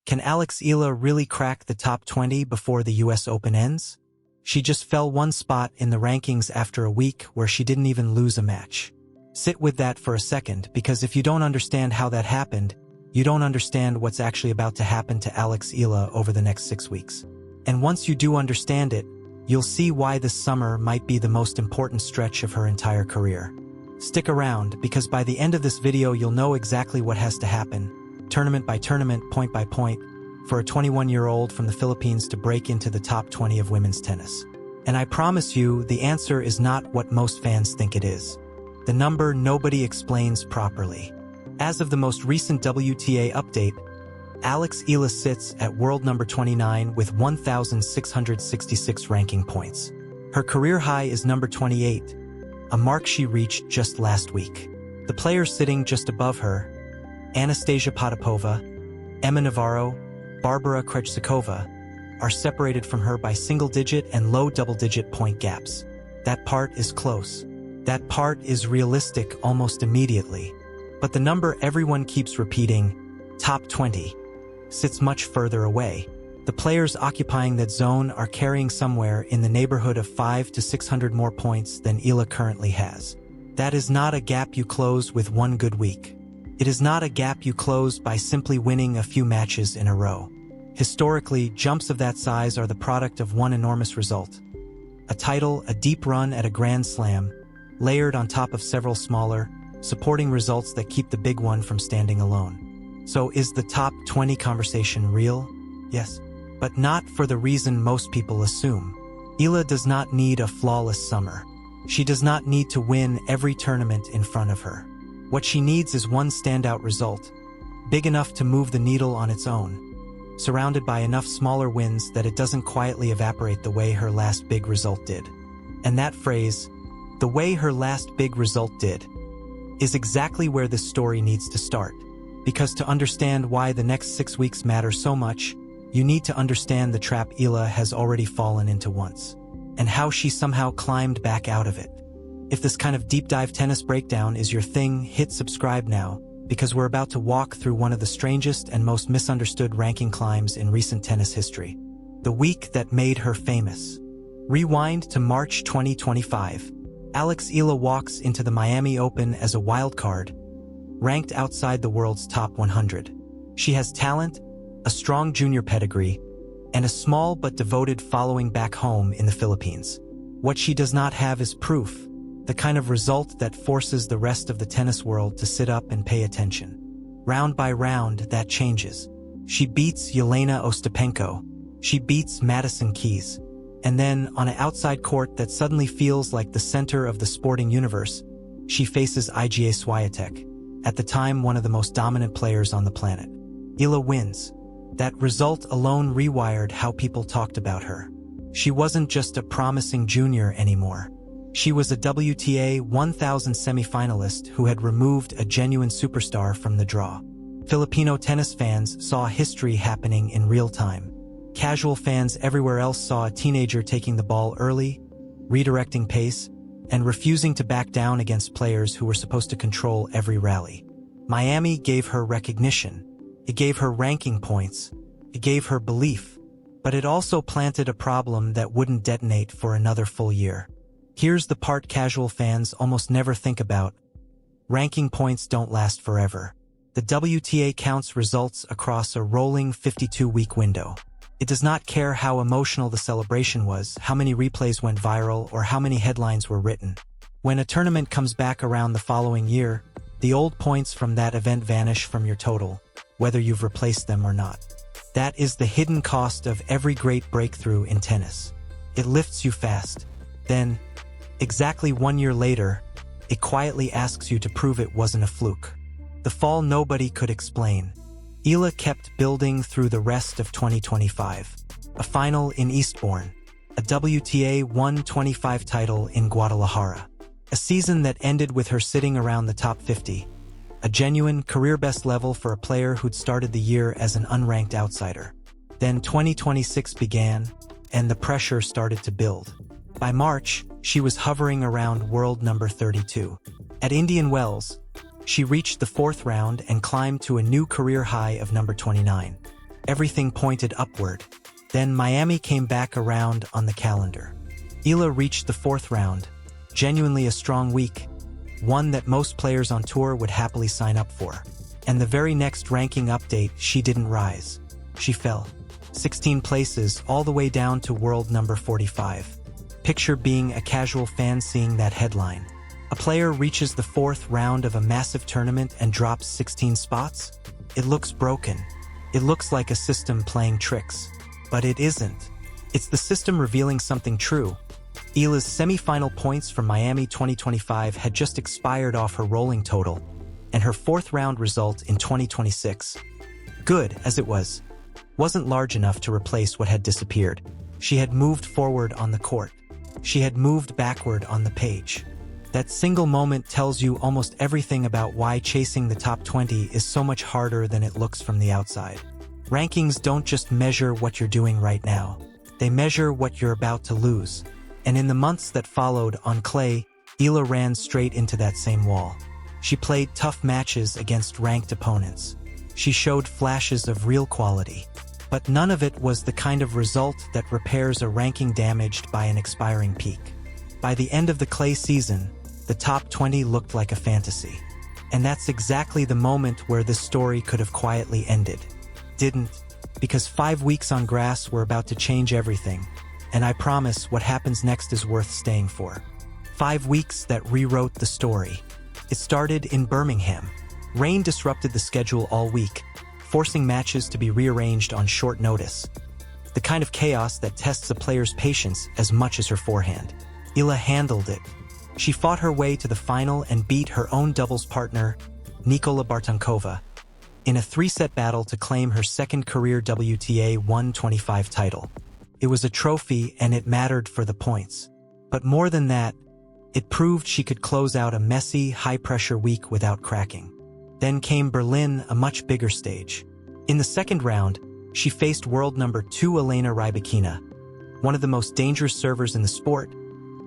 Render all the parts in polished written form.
Can Alex Eala really crack the top 20 before the US Open ends? She just fell one spot in the rankings after a week where she didn't even lose a match. Sit with that for a second, because if you don't understand how that happened, you don't understand what's actually about to happen to Alex Eala over the next 6 weeks. And once you do understand it, you'll see why this summer might be the most important stretch of her entire career. Stick around, because by the end of this video you'll know exactly what has to happen, tournament by tournament, point by point, for a 21-year-old from the Philippines to break into the top 20 of women's tennis. And I promise you, the answer is not what most fans think it is. The number nobody explains properly. As of the most recent WTA update, Alex Eala sits at world number 29 with 1,666 ranking points. Her career high is number 28, a mark she reached just last week. The players sitting just above her, Anastasia Potapova, Emma Navarro, Barbara Krejcikova, are separated from her by single-digit and low double-digit point gaps. That part is close. That part is realistic almost immediately. But the number everyone keeps repeating, top 20, sits much further away. The players occupying that zone are carrying somewhere in the neighborhood of 500 to 600 more points than Eala currently has. That is not a gap you close with one good week. It is not a gap you close by simply winning a few matches in a row. Historically, jumps of that size are the product of one enormous result. A title, a deep run at a Grand Slam, layered on top of several smaller, supporting results that keep the big one from standing alone. So is the top 20 conversation real? Yes, but not for the reason most people assume. Eala does not need a flawless summer. She does not need to win every tournament in front of her. What she needs is one standout result, big enough to move the needle on its own, surrounded by enough smaller wins that it doesn't quietly evaporate the way her last big result did. And that phrase, the way her last big result did, is exactly where this story needs to start. Because to understand why the next 6 weeks matter so much, you need to understand the trap Eala has already fallen into once, and how she somehow climbed back out of it. If this kind of deep dive tennis breakdown is your thing, hit subscribe now, because we're about to walk through one of the strangest and most misunderstood ranking climbs in recent tennis history. The week that made her famous. Rewind to March 2025. Alex Eala walks into the Miami Open as a wild card, ranked outside the world's top 100. She has talent, a strong junior pedigree, and a small but devoted following back home in the Philippines. What she does not have is proof, the kind of result that forces the rest of the tennis world to sit up and pay attention. Round by round, that changes. She beats Yelena Ostapenko. She beats Madison Keys. And then, on an outside court that suddenly feels like the center of the sporting universe, she faces Iga Swiatek, at the time one of the most dominant players on the planet. Eala wins. That result alone rewired how people talked about her. She wasn't just a promising junior anymore. She was a WTA 1000 semifinalist who had removed a genuine superstar from the draw. Filipino tennis fans saw history happening in real time. Casual fans everywhere else saw a teenager taking the ball early, redirecting pace, and refusing to back down against players who were supposed to control every rally. Miami gave her recognition. It gave her ranking points. It gave her belief. But it also planted a problem that wouldn't detonate for another full year. Here's the part casual fans almost never think about. Ranking points don't last forever. The WTA counts results across a rolling 52-week window. It does not care how emotional the celebration was, how many replays went viral, or how many headlines were written. When a tournament comes back around the following year, the old points from that event vanish from your total, whether you've replaced them or not. That is the hidden cost of every great breakthrough in tennis. It lifts you fast. Then, exactly 1 year later, it quietly asks you to prove it wasn't a fluke. The fall nobody could explain. Eala kept building through the rest of 2025. A final in Eastbourne, a WTA 125 title in Guadalajara, a season that ended with her sitting around the top 50, a genuine career-best level for a player who'd started the year as an unranked outsider. Then 2026 began, and the pressure started to build. By March, she was hovering around world number 32. At Indian Wells, she reached the fourth round and climbed to a new career high of number 29. Everything pointed upward. Then Miami came back around on the calendar. Eala reached the 4th round, genuinely a strong week, one that most players on tour would happily sign up for. And the very next ranking update, she didn't rise. She fell 16 places all the way down to world number 45. Picture being a casual fan seeing that headline. A player reaches the 4th round of a massive tournament and drops 16 spots? It looks broken. It looks like a system playing tricks. But it isn't. It's the system revealing something true. Eala's semi-final points from Miami 2025 had just expired off her rolling total, and her 4th round result in 2026, good as it was, wasn't large enough to replace what had disappeared. She had moved forward on the court. She had moved backward on the page. That single moment tells you almost everything about why chasing the top 20 is so much harder than it looks from the outside. Rankings don't just measure what you're doing right now. They measure what you're about to lose. And in the months that followed on clay, Eala ran straight into that same wall. She played tough matches against ranked opponents. She showed flashes of real quality. But none of it was the kind of result that repairs a ranking damaged by an expiring peak. By the end of the clay season, the top 20 looked like a fantasy. And that's exactly the moment where this story could have quietly ended. Didn't, because 5 weeks on grass were about to change everything. And I promise what happens next is worth staying for. 5 weeks that rewrote the story. It started in Birmingham. Rain disrupted the schedule all week, forcing matches to be rearranged on short notice. The kind of chaos that tests a player's patience as much as her forehand. Eala handled it. She fought her way to the final and beat her own doubles partner, Nikola Bartankova, in a 3-set battle to claim her 2nd career WTA 125 title. It was a trophy and it mattered for the points. But more than that, it proved she could close out a messy, high-pressure week without cracking. Then came Berlin, a much bigger stage. In the 2nd round, she faced world number 2 Elena Rybakina, one of the most dangerous servers in the sport,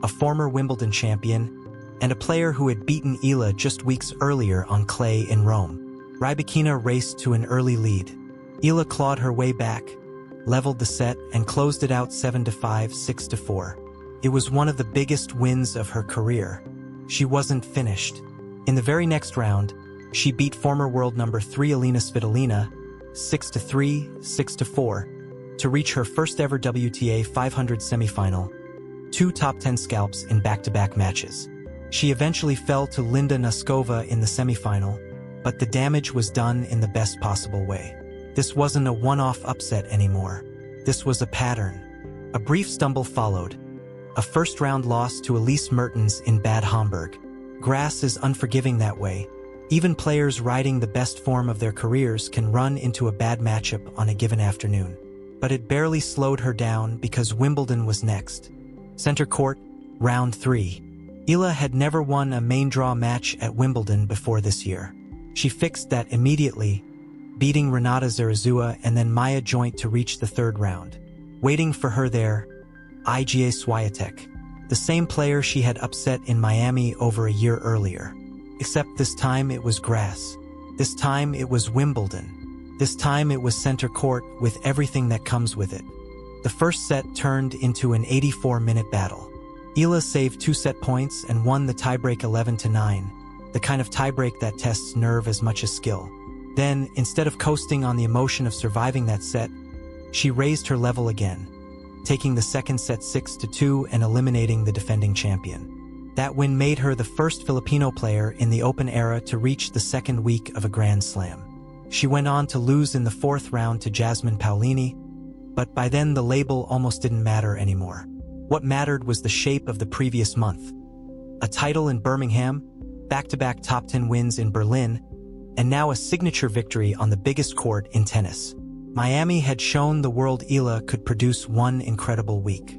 a former Wimbledon champion, and a player who had beaten Eala just weeks earlier on clay in Rome. Rybakina raced to an early lead. Eala clawed her way back, leveled the set, and closed it out 7-5, 6-4. It was one of the biggest wins of her career. She wasn't finished. In the very next round, she beat former world number 3 Alina Svitolina 6-3, 6-4 to reach her first ever WTA 500 semifinal, 2 top 10 scalps in back-to-back matches. She eventually fell to Linda Noskova in the semifinal, but the damage was done in the best possible way. This wasn't a one-off upset anymore. This was a pattern. A brief stumble followed. A first-round loss to Elise Mertens in Bad Homburg. Grass is unforgiving that way. Even players riding the best form of their careers can run into a bad matchup on a given afternoon. But it barely slowed her down because Wimbledon was next. Center court, round 3. Eala had never won a main draw match at Wimbledon before this year. She fixed that immediately, beating Renata Zarazua and then Maya Joint to reach the 3rd round. Waiting for her there, Iga Swiatek, the same player she had upset in Miami over a year earlier. Except this time it was grass. This time it was Wimbledon. This time it was center court with everything that comes with it. The first set turned into an 84-minute battle. Eala saved 2 set points and won the tiebreak 11-9, the kind of tiebreak that tests nerve as much as skill. Then, instead of coasting on the emotion of surviving that set, she raised her level again, taking the 2nd set 6-2 and eliminating the defending champion. That win made her the first Filipino player in the Open era to reach the 2nd week of a Grand Slam. She went on to lose in the 4th round to Jasmine Paolini, but by then the label almost didn't matter anymore. What mattered was the shape of the previous month. A title in Birmingham, back-to-back top 10 wins in Berlin, and now a signature victory on the biggest court in tennis. Miami had shown the world Eala could produce one incredible week.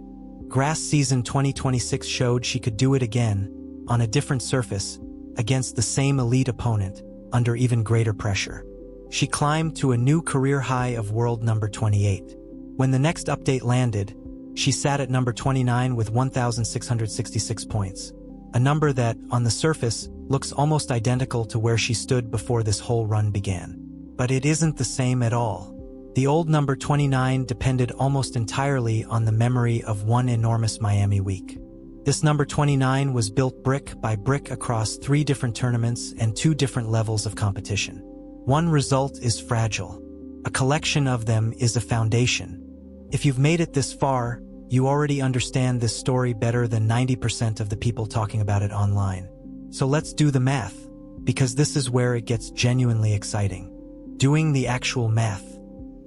Grass season 2026 showed she could do it again, on a different surface, against the same elite opponent, under even greater pressure. She climbed to a new career high of world number 28. When the next update landed, she sat at number 29 with 1,666 points. A number that, on the surface, looks almost identical to where she stood before this whole run began. But it isn't the same at all. The old number 29 depended almost entirely on the memory of one enormous Miami week. This number 29 was built brick by brick across 3 different tournaments and 2 different levels of competition. One result is fragile. A collection of them is a foundation. If you've made it this far, you already understand this story better than 90% of the people talking about it online. So let's do the math, because this is where it gets genuinely exciting. Doing the actual math.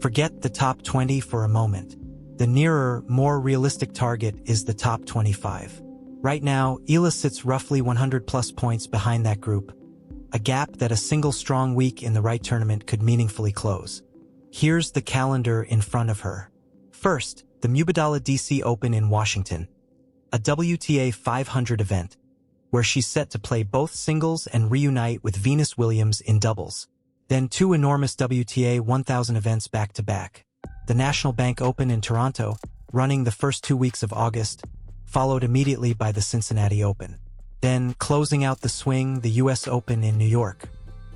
Forget the top 20 for a moment. The nearer, more realistic target is the top 25. Right now, Eala sits roughly 100 plus points behind that group, a gap that a single strong week in the right tournament could meaningfully close. Here's the calendar in front of her. First, the Mubadala DC Open in Washington, a WTA 500 event, where she's set to play both singles and reunite with Venus Williams in doubles. Then 2 enormous WTA 1000 events back-to-back. The National Bank Open in Toronto, running the first 2 weeks of August, followed immediately by the Cincinnati Open. Then, closing out the swing, the US Open in New York.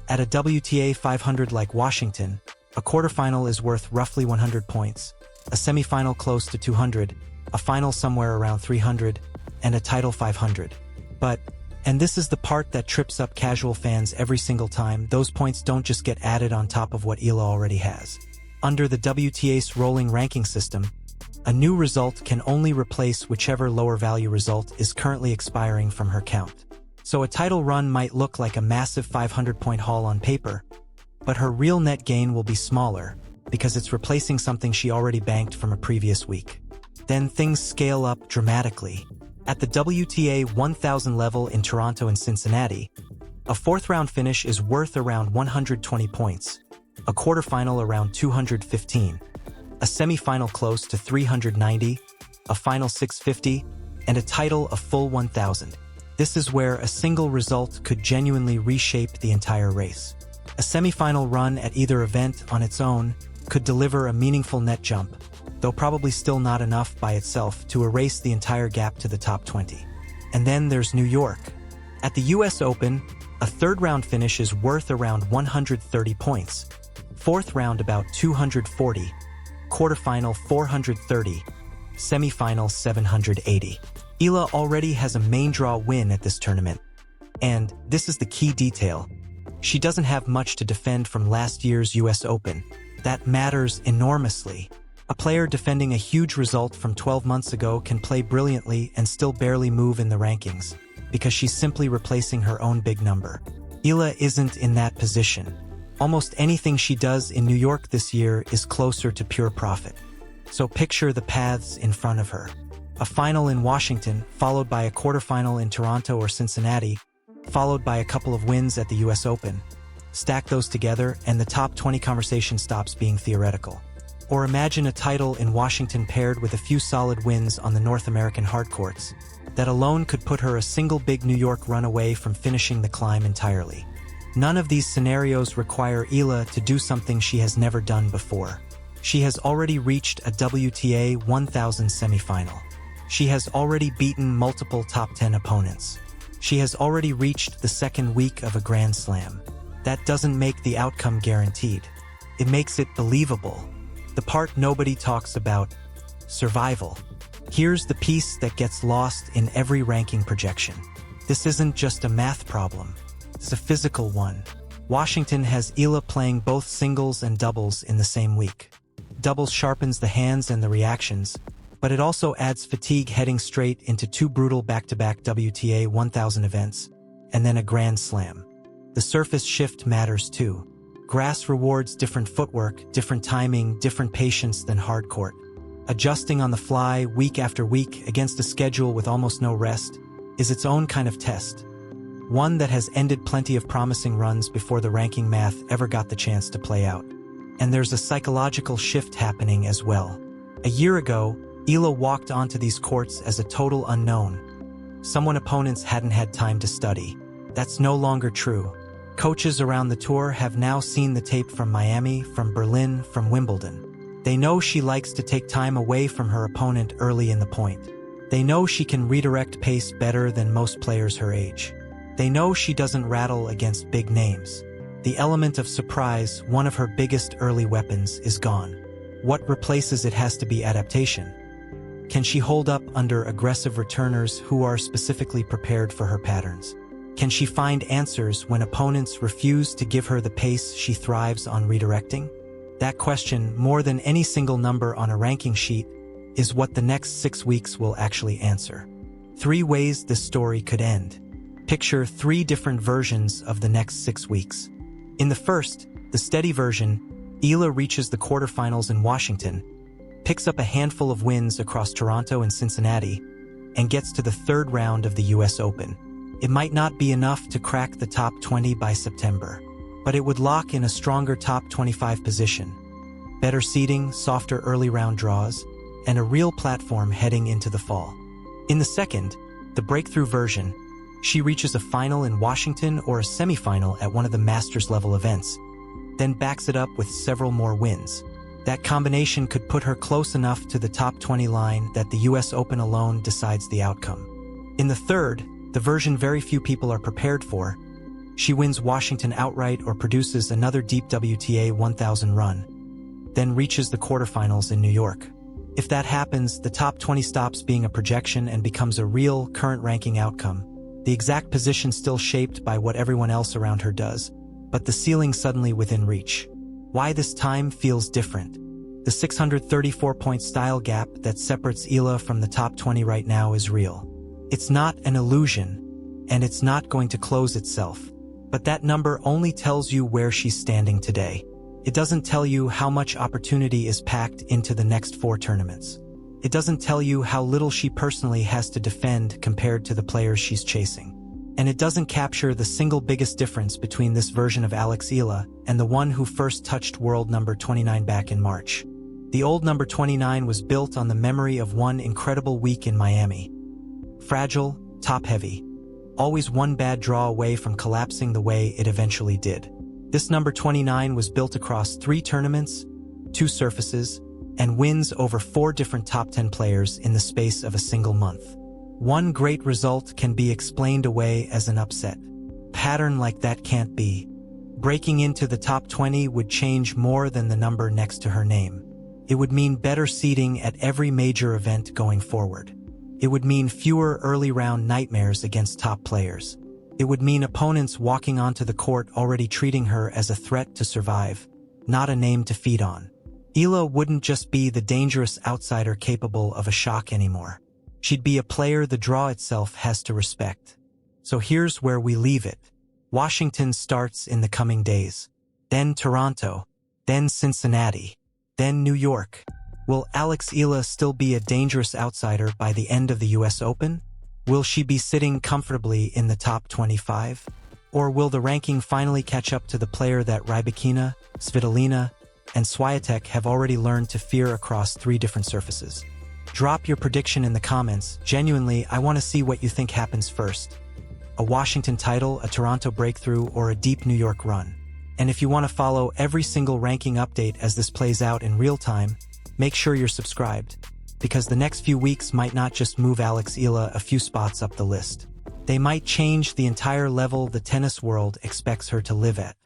At a WTA 500 like Washington, a quarterfinal is worth roughly 100 points, a semifinal close to 200, a final somewhere around 300, and a title 500. But, and this is the part that trips up casual fans every single time, those points don't just get added on top of what Eala already has. Under the WTA's rolling ranking system, a new result can only replace whichever lower value result is currently expiring from her count. So a title run might look like a massive 500-point haul on paper, but her real net gain will be smaller because it's replacing something she already banked from a previous week. Then things scale up dramatically. At the WTA 1000 level in Toronto and Cincinnati, a 4th-round finish is worth around 120 points, a quarterfinal around 215, a semifinal close to 390, a final 650, and a title a full 1000. This is where a single result could genuinely reshape the entire race. A semifinal run at either event on its own could deliver a meaningful net jump, though probably still not enough by itself to erase the entire gap to the top 20. And then there's New York. At the US Open, a 3rd-round finish is worth around 130 points, 4th round about 240, quarterfinal 430, semifinal 780. Eala already has a main draw win at this tournament. And this is the key detail. She doesn't have much to defend from last year's US Open. That matters enormously. A player defending a huge result from 12 months ago can play brilliantly and still barely move in the rankings, because she's simply replacing her own big number. Eala isn't in that position. Almost anything she does in New York this year is closer to pure profit. So picture the paths in front of her. A final in Washington, followed by a quarterfinal in Toronto or Cincinnati, followed by a couple of wins at the US Open. Stack those together and the top 20 conversation stops being theoretical. Or imagine a title in Washington paired with a few solid wins on the North American hard courts. That alone could put her a single big New York run away from finishing the climb entirely. None of these scenarios require Eala to do something she has never done before. She has already reached a WTA 1000 semifinal. She has already beaten multiple top 10 opponents. She has already reached the 2nd week of a Grand Slam. That doesn't make the outcome guaranteed. It makes it believable. The part nobody talks about: survival. Here's the piece that gets lost in every ranking projection. This isn't just a math problem. It's a physical one. Washington has Eala playing both singles and doubles in the same week. Doubles sharpens the hands and the reactions, but it also adds fatigue heading straight into 2 brutal back-to-back WTA 1000 events, and then a Grand Slam. The surface shift matters too. Grass rewards different footwork, different timing, different patience than hard court. Adjusting on the fly week after week against a schedule with almost no rest is its own kind of test. One that has ended plenty of promising runs before the ranking math ever got the chance to play out. And there's a psychological shift happening as well. A year ago, Eala walked onto these courts as a total unknown, someone opponents hadn't had time to study. That's no longer true. Coaches around the tour have now seen the tape from Miami, from Berlin, from Wimbledon. They know she likes to take time away from her opponent early in the point. They know she can redirect pace better than most players her age. They know she doesn't rattle against big names. The element of surprise, one of her biggest early weapons, is gone. What replaces it has to be adaptation. Can she hold up under aggressive returners who are specifically prepared for her patterns? Can she find answers when opponents refuse to give her the pace she thrives on redirecting? That question, more than any single number on a ranking sheet, is what the next 6 weeks will actually answer. 3 ways this story could end. Picture 3 different versions of the next 6 weeks. In the first, the steady version, Eala reaches the quarterfinals in Washington, picks up a handful of wins across Toronto and Cincinnati, and gets to the 3rd round of the US Open. It might not be enough to crack the top 20 by September, but it would lock in a stronger top 25 position, better seeding, softer early round draws, and a real platform heading into the fall. In the second, the breakthrough version, she reaches a final in Washington or a semifinal at one of the Masters-level events, then backs it up with several more wins. That combination could put her close enough to the top 20 line that the US Open alone decides the outcome. In the third, the version very few people are prepared for, she wins Washington outright or produces another deep WTA 1000 run, then reaches the quarterfinals in New York. If that happens, the top 20 stops being a projection and becomes a real, current ranking outcome. The exact position still shaped by what everyone else around her does, but the ceiling suddenly within reach. Why this time feels different. The 634-point style gap that separates Eala from the top 20 right now is real. It's not an illusion, and it's not going to close itself. But that number only tells you where she's standing today. It doesn't tell you how much opportunity is packed into the next 4 tournaments. It doesn't tell you how little she personally has to defend compared to the players she's chasing. And it doesn't capture the single biggest difference between this version of Alex Eala and the one who first touched world number 29 back in March. The old number 29 was built on the memory of one incredible week in Miami. Fragile, top-heavy. Always one bad draw away from collapsing the way it eventually did. This number 29 was built across 3 tournaments, 2 surfaces, and wins over 4 different top 10 players in the space of a single month. One great result can be explained away as an upset. Pattern like that can't be. Breaking into the top 20 would change more than the number next to her name. It would mean better seeding at every major event going forward. It would mean fewer early round nightmares against top players. It would mean opponents walking onto the court already treating her as a threat to survive, not a name to feed on. Eala wouldn't just be the dangerous outsider capable of a shock anymore. She'd be a player the draw itself has to respect. So here's where we leave it. Washington starts in the coming days. Then Toronto. Then Cincinnati. Then New York. Will Alex Eala still be a dangerous outsider by the end of the US Open? Will she be sitting comfortably in the top 25? Or will the ranking finally catch up to the player that Rybakina, Svitolina, and Swiatek have already learned to fear across 3 different surfaces? Drop your prediction in the comments. Genuinely, I want to see what you think happens first. A Washington title, a Toronto breakthrough, or a deep New York run. And if you want to follow every single ranking update as this plays out in real time, make sure you're subscribed, because the next few weeks might not just move Alex Eala a few spots up the list. They might change the entire level the tennis world expects her to live at.